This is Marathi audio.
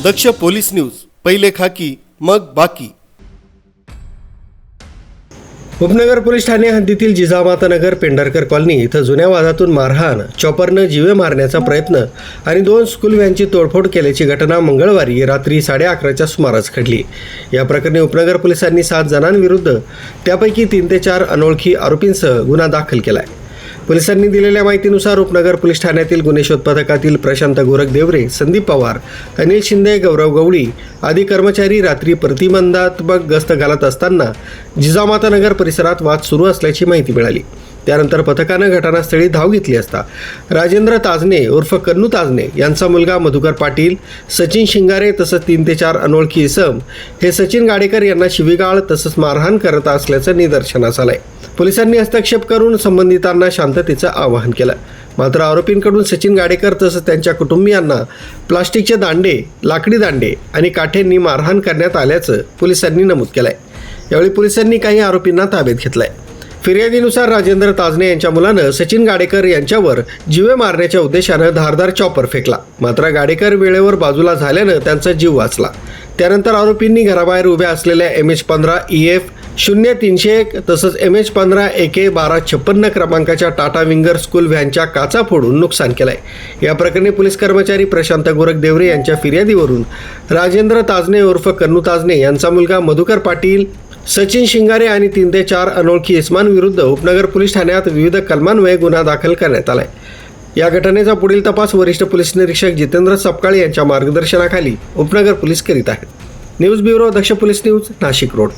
दक्ष पोलीस न्यूज, पहिले खाकी मग बाकी। उपनगर पोलीस ठाणे हद्दीतील जिजामाता नगर पेंढारकर कॉलनी इथं जुन्या वादातून मारहाण, चॉपरनं जीवे मारण्याचा प्रयत्न आणि 2 स्कूल व्हॅनची तोडफोड केल्याची घटना मंगळवारी रात्री 11:30च्या सुमारास घडली। या प्रकरणी उपनगर पोलिसांनी 7 जणांविरुद्ध त्यापैकी 3 ते 4 अनोळखी आरोपींसह गुन्हा दाखल केलाय। पोलिसांनी दिलेल्या माहितीनुसार उपनगर पोलीस ठाण्यातील गुन्हे शोध पथकातील प्रशांत गोरख देवरे, संदीप पवार, अनिल शिंदे, गौरव गवळी आदी कर्मचारी रात्री प्रतिबंधात्मक गस्त घालत असताना जिजामाता नगर परिसरात वाद सुरू असल्याची माहिती मिळाली। त्यानंतर पथकानं घटनास्थळी धाव घेतली असता राजेंद्र ताजने उर्फ कन्नू ताजने यांचा मुलगा मधुकर पाटील, सचिन शिंगारे तसंच 3 ते 4 अनोळखी इसम हे सचिन गाडेकर यांना शिवीगाळ तसंच मारहाण करत असल्याचं निदर्शनास आलंय। पोलिसांनी हस्तक्षेप करून संबंधितांना शांततेचं आवाहन केलं। मात्र आरोपींकडून सचिन गाडेकर तसंच त्यांच्या कुटुंबियांना प्लास्टिकचे दांडे, लाकडी दांडे आणि काठ्यांनी मारहाण करण्यात आल्याचं पोलिसांनी नमूद केलंय। यावेळी पोलिसांनी काही आरोपींना ताब्यात घेतलंय। फिर्यादीनुसार राजेंद्र ताजने यांच्या मुलानं सचिन गाडेकर यांच्यावर जीवे मारण्याच्या उद्देशानं धारदार चॉपर फेकला। मात्र गाडेकर वेळेवर बाजूला झाल्यानं त्यांचा जीव वाचला। त्यानंतर आरोपींनी घराबाहेर उभ्या असलेल्या MH15 EF 0301 तसंच MH15 AK 1256 क्रमांकाच्या टाटा विंगर स्कूल व्हॅनच्या काचा फोडून नुकसान केलंय। या प्रकरणी पोलीस कर्मचारी प्रशांत गोरख देवरे यांच्या फिर्यादीवरून राजेंद्र ताजने उर्फ कन्नू ताजने यांचा मुलगा मधुकर पाटील, सचिन शिंगारे आणि 3 ते 4 अनोळखी इसमांविरुद्ध उपनगर पोलीस ठाण्यात विविध कलमान्वये गुन्हा दाखल करण्यात आलाय। या घटनेचा पुढील तपास वरिष्ठ पोलीस निरीक्षक जितेंद्र सपकाळे यांच्या मार्गदर्शनाखाली उपनगर पोलीस करीत आहेत। न्यूज ब्युरो, दक्ष पोलीस न्यूज, नाशिक रोड।